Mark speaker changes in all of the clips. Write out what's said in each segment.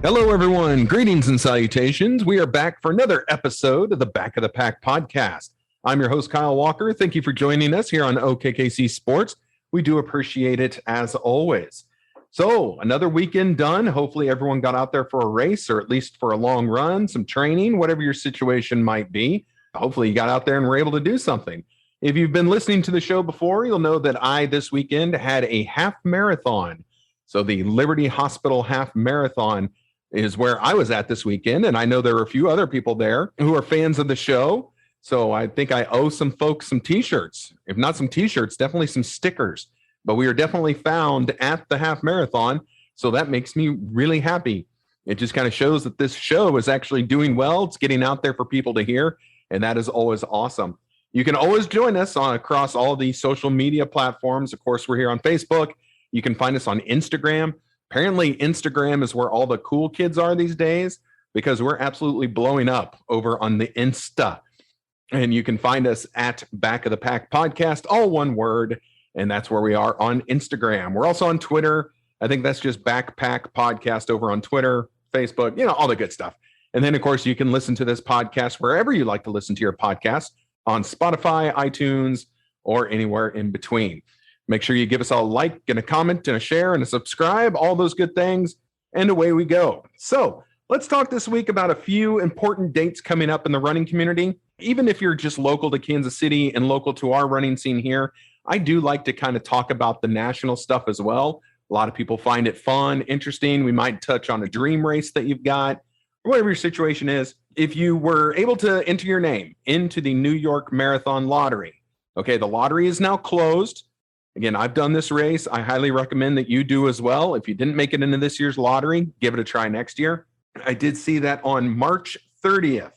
Speaker 1: Hello, everyone. Greetings and salutations. We are back for another episode of the Back of the Pack podcast. I'm your host, Kyle Walker. Thank you for joining us here on OKKC Sports. We do appreciate it as always. So, another weekend done. Hopefully, everyone got out there for a race or at least for a long run, some training, whatever your situation might be. Hopefully, you got out there and were able to do something. If you've been listening to the show before, you'll know that I, this weekend, had a half marathon. So, the Liberty Hospital Half Marathon is where I was at this weekend. And I know there are a few other people there who are fans of the show. So I think I owe some folks some t-shirts, if not some t-shirts, definitely some stickers. But we are definitely found at the half marathon. So that makes me really happy. It just kind of shows that this show is actually doing well. It's getting out there for people to hear. And that is always awesome. You can always join us across all the social media platforms. Of course, we're here on Facebook. You can find us on Instagram. Apparently, Instagram is where all the cool kids are these days because we're absolutely blowing up over on the Insta. And you can find us at Back of the Pack Podcast, all one word. And that's where we are on Instagram. We're also on Twitter. I think that's just Backpack Podcast over on Twitter, Facebook, all the good stuff. And then, of course, you can listen to this podcast wherever you like to listen to your podcast on Spotify, iTunes, or anywhere in between. Make sure you give us a like and a comment and a share and a subscribe, all those good things, and away we go. So let's talk this week about a few important dates coming up in the running community. Even if you're just local to Kansas City and local to our running scene here, I do like to kind of talk about the national stuff as well. A lot of people find it fun, interesting. We might touch on a dream race that you've got, or whatever your situation is. If you were able to enter your name into the New York Marathon Lottery, okay, the lottery is now closed. Again, I've done this race. I highly recommend that you do as well. If you didn't make it into this year's lottery, give it a try next year. I did see that on March 30th.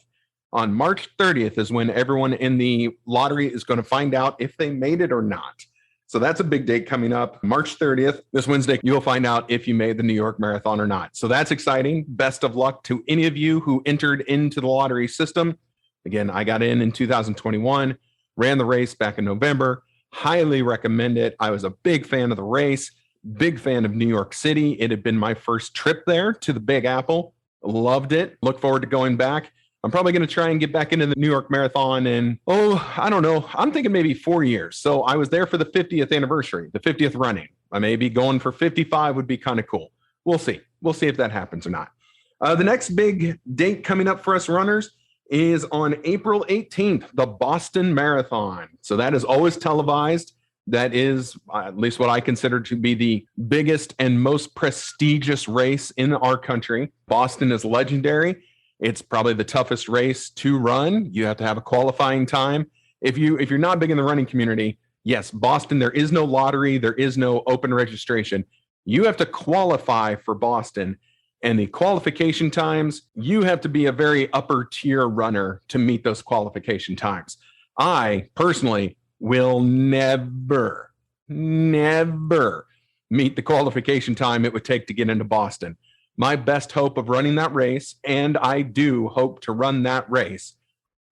Speaker 1: On March 30th is when everyone in the lottery is going to find out if they made it or not. So that's a big date coming up. March 30th, this Wednesday, you'll find out if you made the New York Marathon or not. So that's exciting. Best of luck to any of you who entered into the lottery system. Again, I got in 2021, ran the race back in November. Highly recommend it. I was a big fan of the race, big fan of New York City. It had been my first trip there to the Big Apple. Loved it. Look forward to going back. I'm probably going to try and get back into the New York Marathon in, I don't know. I'm thinking maybe 4 years. So I was there for the 50th anniversary, the 50th running. I may be going for 55 would be kind of cool. We'll see. We'll see if that happens or not. The next big date coming up for us runners is on April 18th, the Boston Marathon. So that is always televised. That is at least what I consider to be the biggest and most prestigious race in our country. Boston is legendary. It's probably the toughest race to run. You have to have a qualifying time. If you're not big in the running community, yes, Boston, there is no lottery. There is no open registration. You have to qualify for Boston. And the qualification times, you have to be a very upper tier runner to meet those qualification times. I personally will never meet the qualification time it would take to get into Boston. My best hope of running that race, and I do hope to run that race,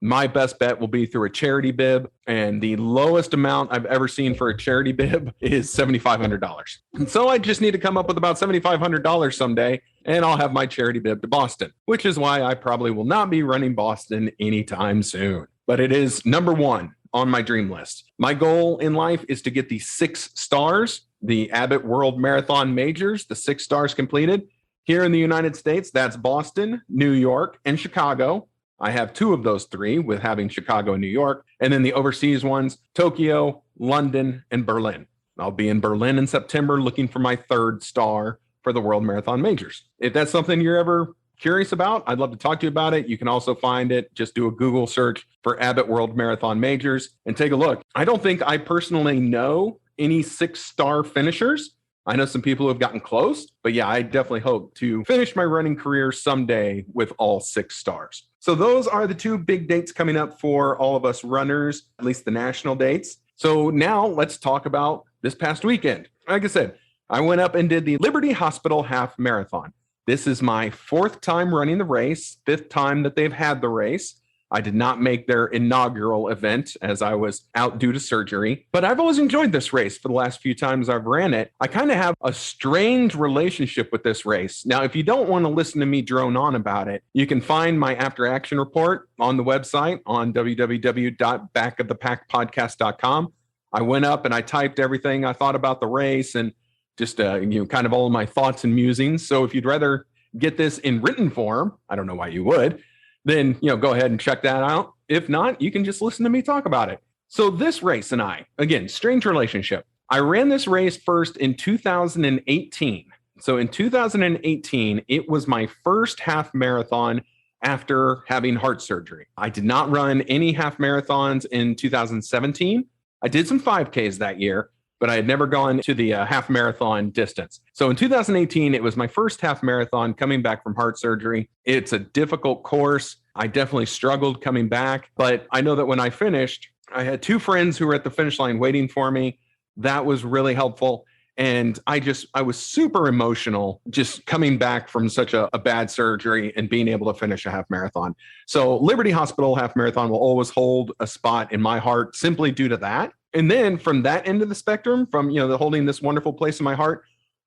Speaker 1: my best bet will be through a charity bib, and the lowest amount I've ever seen for a charity bib is $7,500. And so I just need to come up with about $7,500 someday, and I'll have my charity bib to Boston, which is why I probably will not be running Boston anytime soon. But it is number one on my dream list. My goal in life is to get the 6 stars, the Abbott World Marathon Majors, the 6 stars completed. Here in the United States, that's Boston, New York, and Chicago. I have 2 of those 3 with having Chicago and New York. And then the overseas ones, Tokyo, London, and Berlin. I'll be in Berlin in September looking for my 3rd star for the World Marathon Majors. If that's something you're ever curious about, I'd love to talk to you about it. You can also find it. Just do a Google search for Abbott World Marathon Majors and take a look. I don't think I personally know any 6-star finishers. I know some people who have gotten close, but yeah, I definitely hope to finish my running career someday with all 6 stars. So those are the 2 big dates coming up for all of us runners, at least the national dates. So now let's talk about this past weekend. Like I said, I went up and did the Liberty Hospital Half Marathon. This is my 4th time running the race, 5th time that they've had the race. I did not make their inaugural event as I was out due to surgery, but I've always enjoyed this race for the last few times I've ran it. I kind of have a strange relationship with this race. Now, if you don't want to listen to me drone on about it, you can find my after action report on the website on www.backofthepackpodcast.com. I went up and I typed everything I thought about the race and just kind of all of my thoughts and musings. So if you'd rather get this in written form, I don't know why you would, then go ahead and check that out. If not, you can just listen to me talk about it. So this race and I, again, strange relationship. I ran this race first in 2018. So in 2018, it was my first half marathon after having heart surgery. I did not run any half marathons in 2017. I did some 5Ks that year, but I had never gone to the half marathon distance. So in 2018, it was my first half marathon coming back from heart surgery. It's a difficult course. I definitely struggled coming back, but I know that when I finished, I had two friends who were at the finish line waiting for me. That was really helpful. And I was super emotional just coming back from such a bad surgery and being able to finish a half marathon. So Liberty Hospital half marathon will always hold a spot in my heart simply due to that. And then from that end of the spectrum, from the holding this wonderful place in my heart,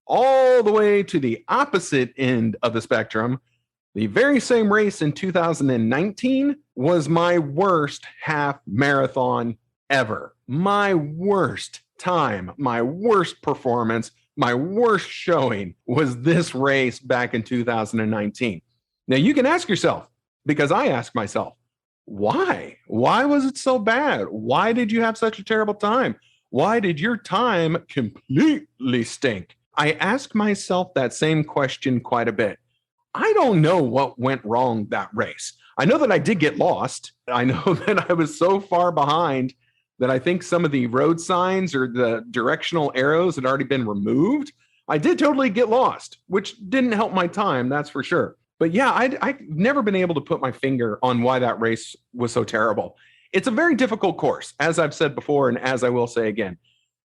Speaker 1: all the way to the opposite end of the spectrum, the very same race in 2019 was my worst half marathon ever. My worst time, my worst performance, my worst showing was this race back in 2019. Now you can ask yourself, because I ask myself, why? Why was it so bad? Why did you have such a terrible time? Why did your time completely stink? I ask myself that same question quite a bit. I don't know what went wrong that race. I know that I did get lost. I know that I was so far behind that I think some of the road signs or the directional arrows had already been removed. I did totally get lost, which didn't help my time, that's for sure. But yeah, I've never been able to put my finger on why that race was so terrible. It's a very difficult course, as I've said before, and as I will say again.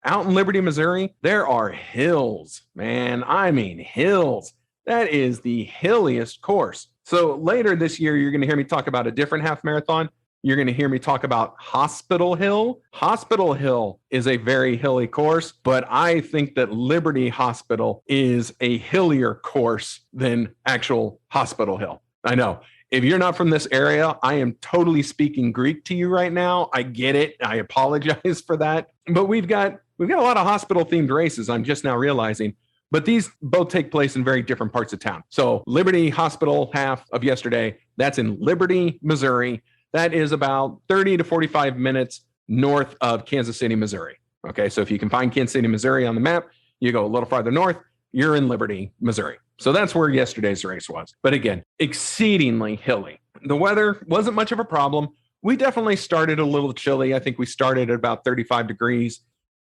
Speaker 1: Out in Liberty, Missouri, there are hills, man. I mean, hills. That is the hilliest course. So later this year, you're going to hear me talk about a different half marathon. You're going to hear me talk about Hospital Hill. Hospital Hill is a very hilly course, but I think that Liberty Hospital is a hillier course than actual Hospital Hill. I know. If you're not from this area, I am totally speaking Greek to you right now. I get it. I apologize for that. But we've got a lot of hospital themed races, I'm just now realizing. But these both take place in very different parts of town. So Liberty Hospital half of yesterday, that's in Liberty, Missouri. That is about 30 to 45 minutes north of Kansas City, Missouri. Okay, so if you can find Kansas City, Missouri on the map, you go a little farther north, you're in Liberty, Missouri. So that's where yesterday's race was. But again, exceedingly hilly. The weather wasn't much of a problem. We definitely started a little chilly. I think we started at about 35 degrees.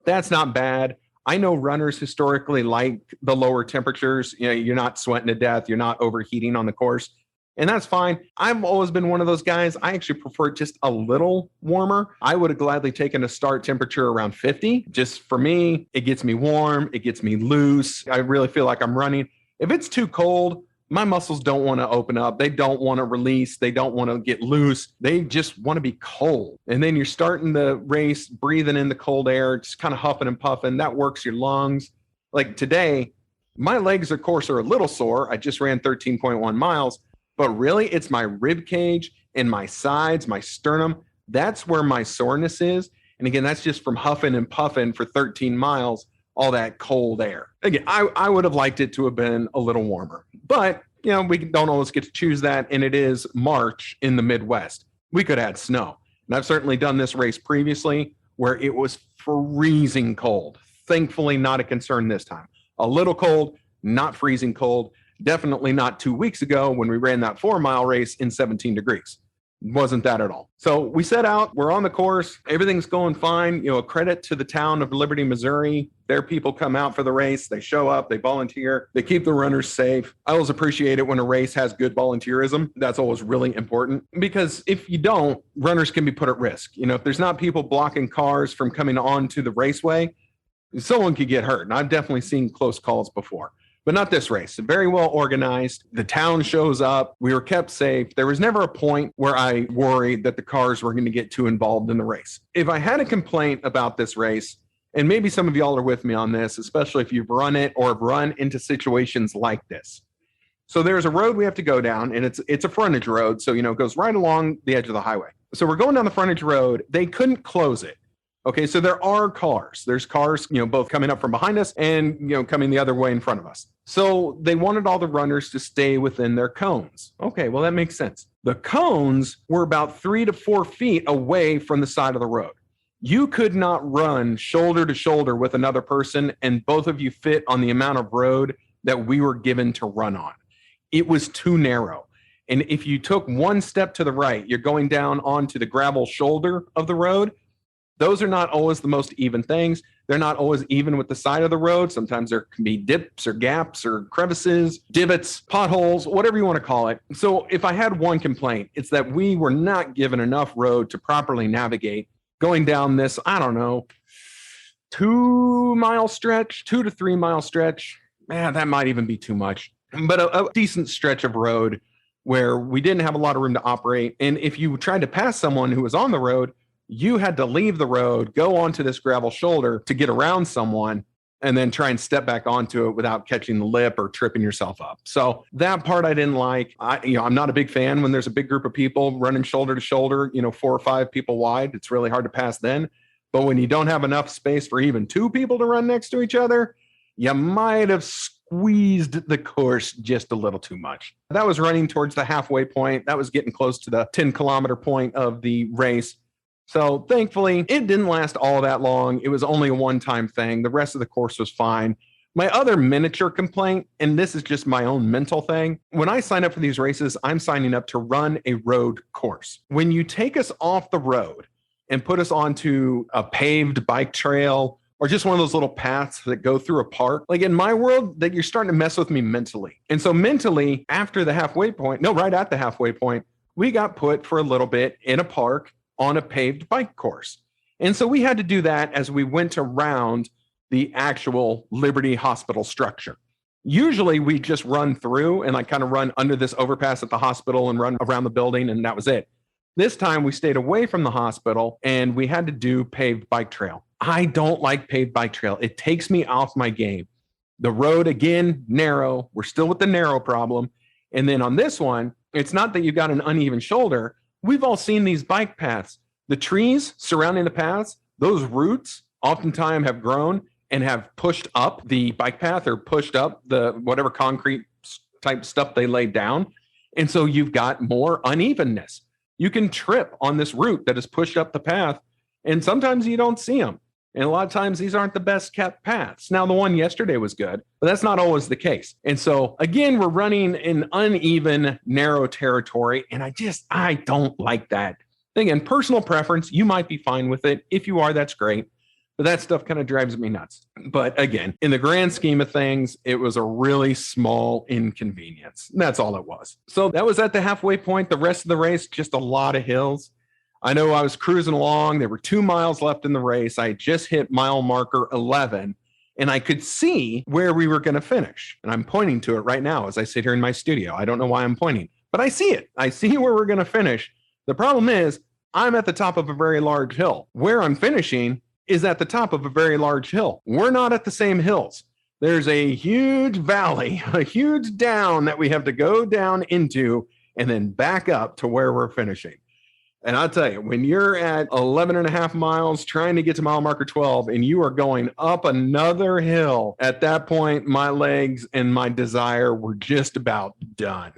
Speaker 1: That's not bad. I know runners historically like the lower temperatures. You're not sweating to death. You're not overheating on the course. And that's fine. I've always been one of those guys. I actually prefer it just a little warmer. I would have gladly taken a start temperature around 50. Just for me, it gets me warm. It gets me loose. I really feel like I'm running. If it's too cold, my muscles don't want to open up. They don't want to release. They don't want to get loose. They just want to be cold. And then you're starting the race, breathing in the cold air, just kind of huffing and puffing. That works your lungs. Like today, my legs, of course, are a little sore. I just ran 13.1 miles. But really, it's my rib cage and my sides, my sternum. That's where my soreness is. And again, that's just from huffing and puffing for 13 miles, all that cold air. Again, I would have liked it to have been a little warmer. But, we don't always get to choose that. And it is March in the Midwest. We could add snow. And I've certainly done this race previously where it was freezing cold. Thankfully, not a concern this time. A little cold, not freezing cold. Definitely not 2 weeks ago when we ran that 4-mile race in 17 degrees. Wasn't that at all. So we set out, we're on the course, everything's going fine. A credit to the town of Liberty, Missouri. Their people come out for the race, they show up, they volunteer, they keep the runners safe. I always appreciate it when a race has good volunteerism. That's always really important because if you don't, runners can be put at risk. If there's not people blocking cars from coming onto the raceway, someone could get hurt. And I've definitely seen close calls before. But not this race. Very well organized. The town shows up. We were kept safe. There was never a point where I worried that the cars were going to get too involved in the race. If I had a complaint about this race, and maybe some of y'all are with me on this, especially if you've run it or have run into situations like this. So there's a road we have to go down, and it's a frontage road. So, it goes right along the edge of the highway. So we're going down the frontage road. They couldn't close it. Okay, so there are cars. There's cars, both coming up from behind us and, coming the other way in front of us. So they wanted all the runners to stay within their cones. Okay, well, that makes sense. The cones were about 3 to 4 feet away from the side of the road. You could not run shoulder to shoulder with another person, and both of you fit on the amount of road that we were given to run on. It was too narrow. And if you took one step to the right, you're going down onto the gravel shoulder of the road. Those are not always the most even things. They're not always even with the side of the road. Sometimes there can be dips or gaps or crevices, divots, potholes, whatever you want to call it. So if I had one complaint, it's that we were not given enough road to properly navigate going down this, 2-mile stretch, 2 to 3 mile stretch. Man, that might even be too much. But a decent stretch of road where we didn't have a lot of room to operate. And if you tried to pass someone who was on the road, you had to leave the road, go onto this gravel shoulder to get around someone, and then try and step back onto it without catching the lip or tripping yourself up. So that part I didn't like. I'm not a big fan when there's a big group of people running shoulder to shoulder, 4 or 5 people wide. It's really hard to pass then. But when you don't have enough space for even 2 people to run next to each other, you might have squeezed the course just a little too much. That was running towards the halfway point. That was getting close to the 10-kilometer point of the race. So thankfully, it didn't last all that long. It was only a one-time thing. The rest of the course was fine. My other miniature complaint, and this is just my own mental thing, when I sign up for these races, I'm signing up to run a road course. When you take us off the road and put us onto a paved bike trail or just one of those little paths that go through a park, like in my world, that you're starting to mess with me mentally. And so mentally, right at the halfway point, we got put for a little bit in a park on a paved bike course. And so we had to do that as we went around the actual Liberty Hospital structure. Usually we just run through and kind of run under this overpass at the hospital and run around the building, and that was it. This time we stayed away from the hospital and we had to do paved bike trail. I don't like paved bike trail. It takes me off my game. The road, again, narrow. We're still with the narrow problem. And then on this one, it's not that you got an uneven shoulder. We've all seen these bike paths. The trees surrounding the paths, those roots oftentimes have grown and have pushed up the bike path or pushed up the whatever concrete type stuff they laid down. And so you've got more unevenness. You can trip on this root that is pushed up the path, and sometimes you don't see them. And a lot of times these aren't the best kept paths. Now, the one yesterday was good, but that's not always the case. And so again, we're running in uneven, narrow territory. And I don't like that. Again, personal preference, you might be fine with it. If you are, that's great. But that stuff kind of drives me nuts. But again, in the grand scheme of things, it was a really small inconvenience. That's all it was. So that was at the halfway point. The rest of the race, just a lot of hills. I know I was cruising along. There were 2 miles left in the race. I just hit mile marker 11, and I could see where we were going to finish. And I'm pointing to it right now as I sit here in my studio. I don't know why I'm pointing, but I see it. I see where we're going to finish. The problem is I'm at the top of a very large hill. Where I'm finishing is at the top of a very large hill. We're not at the same hills. There's a huge valley, a huge down that we have to go down into and then back up to where we're finishing. And I'll tell you, when you're at 11 and a half miles trying to get to mile marker 12 and you are going up another hill, at that point, my legs and my desire were just about done.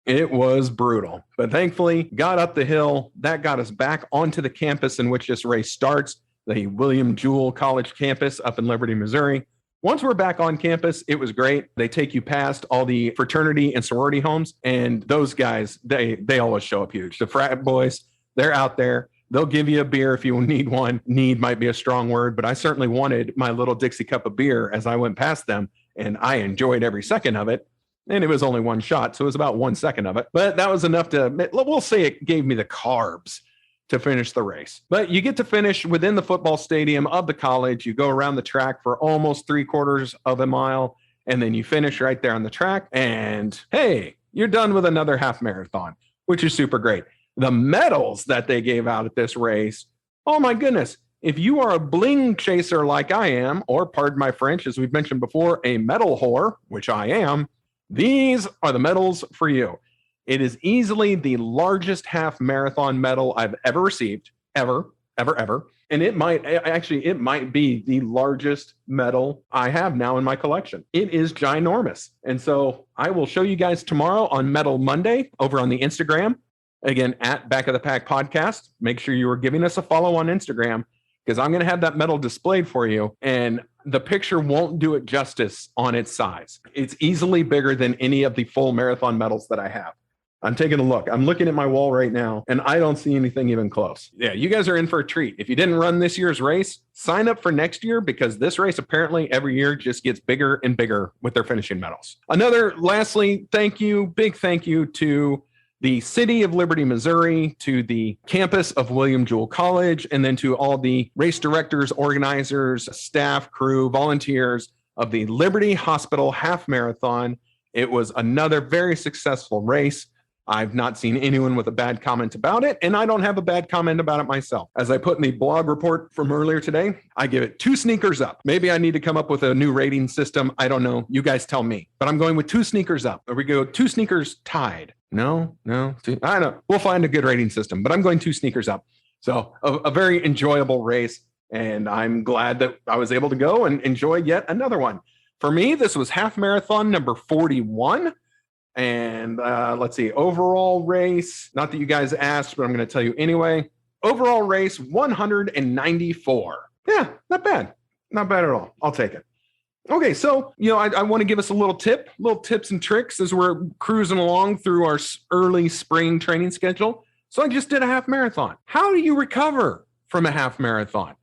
Speaker 1: It was brutal, but thankfully got up the hill. That got us back onto the campus in which this race starts, the William Jewell College campus up in Liberty, Missouri. Once we're back on campus, it was great. They take you past all the fraternity and sorority homes, and those guys, they always show up huge. The frat boys, they're out there. They'll give you a beer if you need one. Need might be a strong word, but I certainly wanted my little Dixie cup of beer as I went past them, and I enjoyed every second of it. And it was only one shot, so it was about 1 second of it. But that was enough we'll say it gave me the carbs to finish the race. But you get to finish within the football stadium of the college. You go around the track for almost 3/4 of a mile, And then you finish right there on the track, and hey, you're done with another half marathon, which is super great. The medals that they gave out at this race, oh my goodness. If you are a bling chaser like I am, or pardon my French, as we've mentioned before, a medal whore, which I am, these are the medals for you. It is easily the largest half marathon medal I've ever received, ever. And it might be the largest medal I have now in my collection. It is ginormous. And so I will show you guys tomorrow on Medal Monday over on the Instagram. Again, at Back of the Pack Podcast. Make sure you are giving us a follow on Instagram, because I'm going to have that medal displayed for you. And the picture won't do it justice on its size. It's easily bigger than any of the full marathon medals that I have. I'm taking a look. I'm looking at my wall right now, and I don't see anything even close. Yeah, you guys are in for a treat. If you didn't run this year's race, sign up for next year, because this race apparently every year just gets bigger and bigger with their finishing medals. Lastly, big thank you to the city of Liberty, Missouri, to the campus of William Jewell College, and then to all the race directors, organizers, staff, crew, volunteers of the Liberty Hospital Half Marathon. It was another very successful race. I've not seen anyone with a bad comment about it, and I don't have a bad comment about it myself. As I put in the blog report from earlier today, I give it 2 sneakers up. Maybe I need to come up with a new rating system. I don't know. You guys tell me. But I'm going with 2 sneakers up. Or we go 2 sneakers tied. No. I don't know. We'll find a good rating system, but I'm going 2 sneakers up. So a very enjoyable race, and I'm glad that I was able to go and enjoy yet another one. For me, this was half marathon number 41. And let's see, overall race, not that you guys asked, but I'm going to tell you anyway. Overall race, 194. Yeah, not bad. Not bad at all. I'll take it. Okay, so, I want to give us a little tips and tricks as we're cruising along through our early spring training schedule. So I just did a half marathon. How do you recover from a half marathon?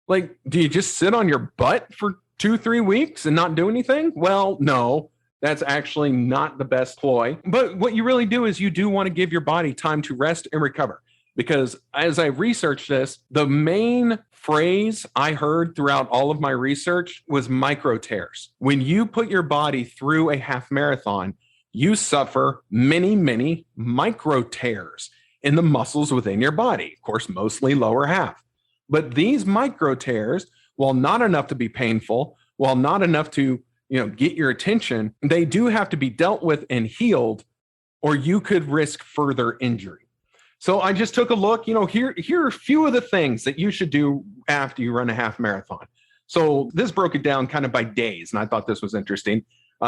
Speaker 1: Like, do you just sit on your butt for 2-3 weeks and not do anything? Well, no. That's actually not the best ploy. But what you really do is you do want to give your body time to rest and recover. Because as I researched this, the main phrase I heard throughout all of my research was micro tears. When you put your body through a half marathon, you suffer many, many micro tears in the muscles within your body. Of course, mostly lower half. But these micro tears, while not enough to be painful, while not enough to get your attention, they do have to be dealt with and healed, or you could risk further injury. So I just took a look, here are a few of the things that you should do after you run a half marathon. So this broke it down kind of by days, and I thought this was interesting.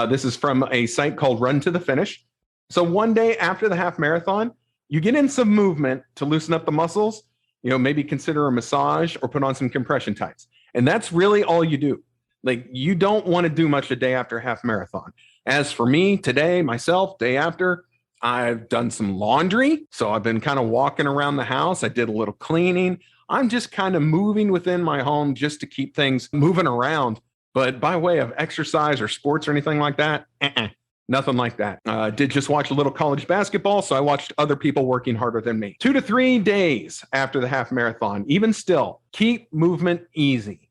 Speaker 1: This is from a site called Run to the Finish. So one day after the half marathon, you get in some movement to loosen up the muscles, maybe consider a massage or put on some compression tights. And that's really all you do. Like, you don't want to do much a day after a half marathon. As for me today, myself, day after, I've done some laundry. So I've been kind of walking around the house. I did a little cleaning. I'm just kind of moving within my home just to keep things moving around. But by way of exercise or sports or anything like that, nothing like that. Did just watch a little college basketball. So I watched other people working harder than me. 2 to 3 days after the half marathon, even still, keep movement easy.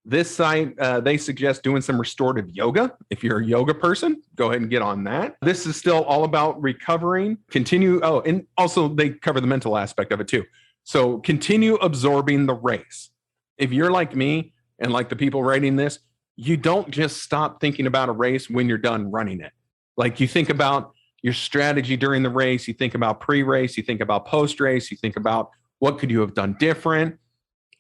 Speaker 1: This site, they suggest doing some restorative yoga. If you're a yoga person, go ahead and get on that. This is still all about recovering. And also they cover the mental aspect of it too. So continue absorbing the race. If you're like me and like the people writing this, you don't just stop thinking about a race when you're done running it. Like, you think about your strategy during the race, you think about pre-race, you think about post-race, you think about what could you have done different.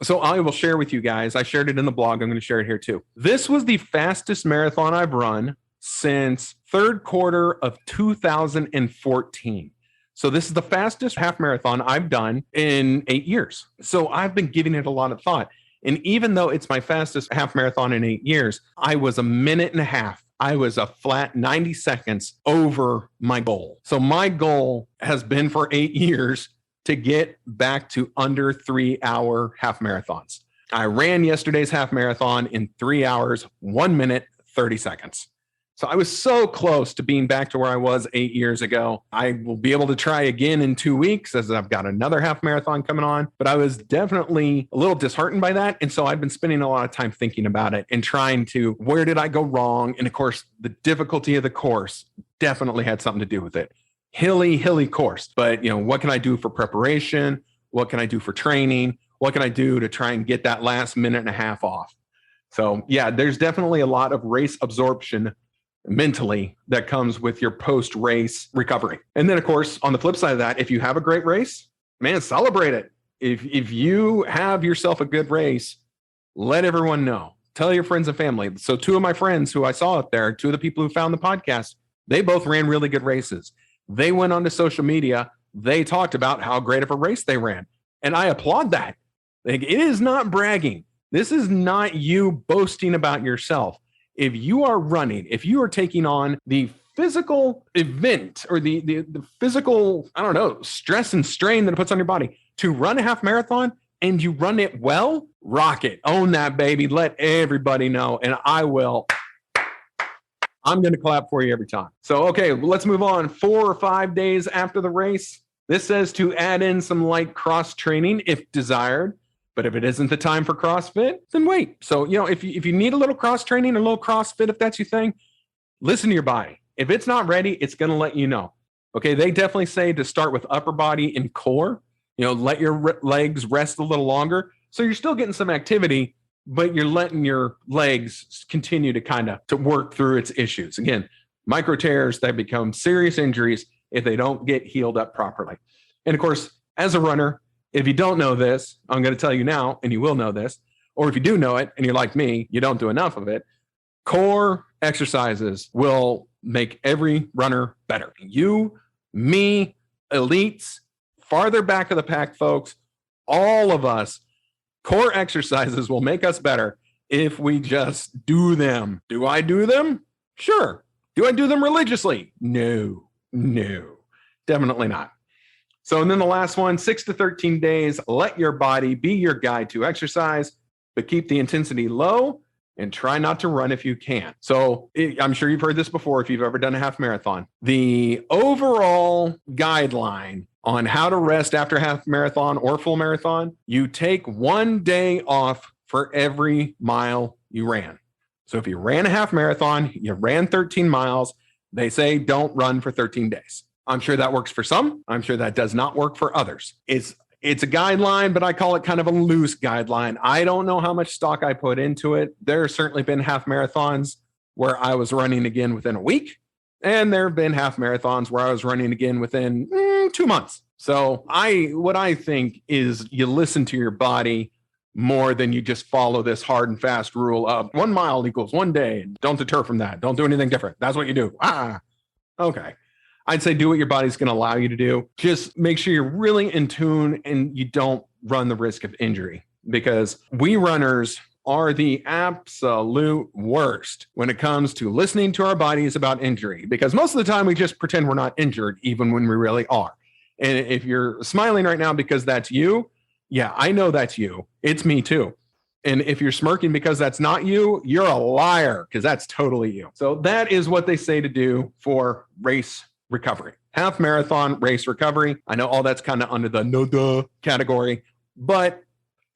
Speaker 1: So I will share with you guys. I shared it in the blog. I'm going to share it here too. This was the fastest marathon I've run since third quarter of 2014. So this is the fastest half marathon I've done in 8 years. So I've been giving it a lot of thought. And even though it's my fastest half marathon in 8 years, I was a minute and a half. I was a flat 90 seconds over my goal. So my goal has been for 8 years to get back to under 3 hour half marathons. I ran yesterday's half marathon in 3 hours, 1 minute, 30 seconds. So I was so close to being back to where I was 8 years ago. I will be able to try again in 2 weeks as I've got another half marathon coming on. But I was definitely a little disheartened by that. And so I've been spending a lot of time thinking about it and trying to, where did I go wrong? And of course, the difficulty of the course definitely had something to do with it. Hilly course. But, what can I do for preparation? What can I do for training? What can I do to try and get that last minute and a half off? So yeah, there's definitely a lot of race absorption mentally that comes with your post-race recovery. And then of course, on the flip side of that, if you have a great race, man, celebrate it. If you have yourself a good race, let everyone know. Tell your friends and family. So 2 of my friends who I saw up there, 2 of the people who found the podcast, they both ran really good races. They went onto social media. They talked about how great of a race they ran. And I applaud that. Like, it is not bragging. This is not you boasting about yourself. If you are running, if you are taking on the physical event or the physical, stress and strain that it puts on your body to run a half marathon and you run it well, rock it, own that baby, let everybody know. And I'm going to clap for you every time. So, okay, let's move on. 4 or 5 days after the race, this says to add in some light cross training if desired. But if it isn't the time for CrossFit, then wait. So, if you need a little cross training, a little CrossFit, if that's your thing, listen to your body. If it's not ready, it's going to let you know. Okay, they definitely say to start with upper body and core. Let your legs rest a little longer. So you're still getting some activity, but you're letting your legs continue to work through its issues. Again, micro tears that become serious injuries if they don't get healed up properly. And of course, as a runner, if you don't know this, I'm going to tell you now, and you will know this. Or if you do know it and you're like me, you don't do enough of it. Core exercises will make every runner better. You, me, elites, farther back of the pack folks, all of us, core exercises will make us better if we just do them. Do I do them? Sure. Do I do them religiously? No, definitely not. So, and then the last one, 6 to 13 days, let your body be your guide to exercise, but keep the intensity low and try not to run if you can. So I'm sure you've heard this before if you've ever done a half marathon. The overall guideline on how to rest after half marathon or full marathon, you take 1 day off for every mile you ran. So if you ran a half marathon, you ran 13 miles, they say don't run for 13 days. I'm sure that works for some. I'm sure that does not work for others. It's a guideline, but I call it kind of a loose guideline. I don't know how much stock I put into it. There have certainly been half marathons where I was running again within a week. And there have been half marathons where I was running again within 2 months. So what I think is you listen to your body more than you just follow this hard and fast rule of 1 mile equals 1 day. Don't deter from that. Don't do anything different. That's what you do. Okay. I'd say do what your body's going to allow you to do. Just make sure you're really in tune and you don't run the risk of injury, because we runners are the absolute worst when it comes to listening to our bodies about injury, because most of the time we just pretend we're not injured even when we really are. And if you're smiling right now because that's you, yeah, I know that's you. It's me too. And if you're smirking because that's not you, you're a liar, because that's totally you. So that is what they say to do for race recovery. Half marathon race recovery. I know all that's kind of under the no duh category, but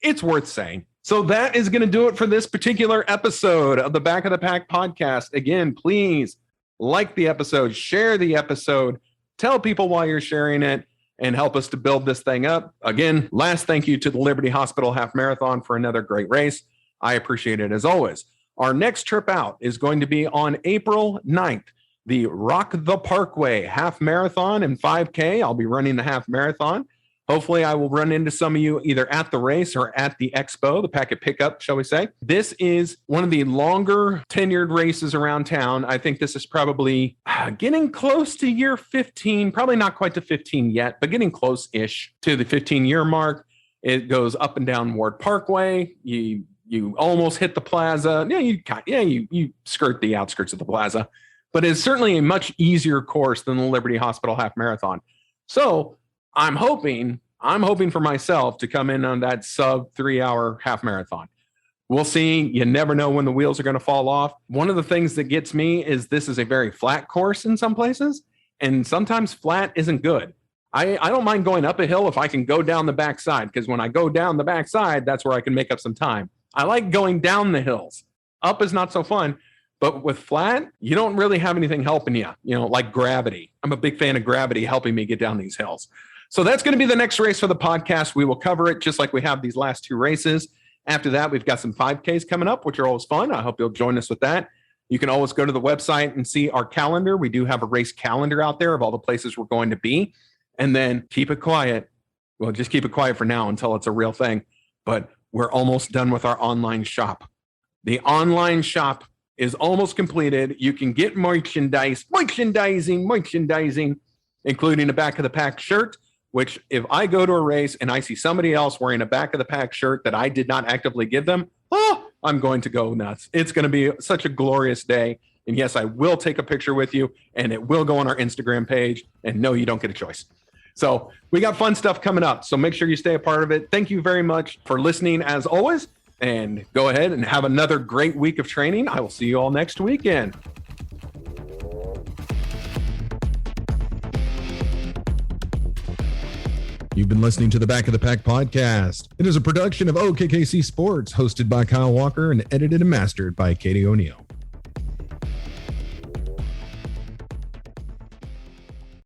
Speaker 1: it's worth saying. So that is going to do it for this particular episode of the Back of the Pack podcast. Again, please like the episode, share the episode, tell people why you're sharing it, and help us to build this thing up. Again, last thank you to the Liberty Hospital Half Marathon for another great race. I appreciate it as always. Our next trip out is going to be on April 9th. The Rock the Parkway half marathon and 5K. I'll be running the half marathon. Hopefully I will run into some of you either at the race or at the expo, the packet pickup, shall we say. This is one of the longer tenured races around town. I think this is probably getting close to year 15, probably not quite to 15 yet, but getting close-ish to the 15-year mark. It goes up and down Ward Parkway. You almost hit the plaza. You skirt the outskirts of the plaza. But it's certainly a much easier course than the Liberty Hospital Half Marathon. So I'm hoping for myself to come in on that sub 3 hour half marathon. We'll see. You never know when the wheels are going to fall off. One of the things that gets me is this is a very flat course in some places, and sometimes flat isn't good. I don't mind going up a hill if I can go down the backside, because when I go down the backside, that's where I can make up some time. I like going down the hills. Up is not so fun, but with flat, you don't really have anything helping you, like gravity. I'm a big fan of gravity helping me get down these hills. So that's going to be the next race for the podcast. We will cover it just like we have these last two races. After that, we've got some 5Ks coming up, which are always fun. I hope you'll join us with that. You can always go to the website and see our calendar. We do have a race calendar out there of all the places we're going to be. And then keep it quiet. Well, just keep it quiet for now until it's a real thing. But we're almost done with our online shop. The online shop is almost completed. You can get merchandising, including a Back of the Pack shirt, which if I go to a race and I see somebody else wearing a Back of the Pack shirt that I did not actively give them, I'm going to go nuts. It's going to be such a glorious day. And yes, I will take a picture with you, and it will go on our Instagram page. And no, you don't get a choice. So we got fun stuff coming up. So make sure you stay a part of it. Thank you very much for listening as always. And go ahead and have another great week of training. I will see you all next weekend. You've been listening to the Back of the Pack podcast. It is a production of OKKC Sports, hosted by Kyle Walker and edited and mastered by Katie O'Neill.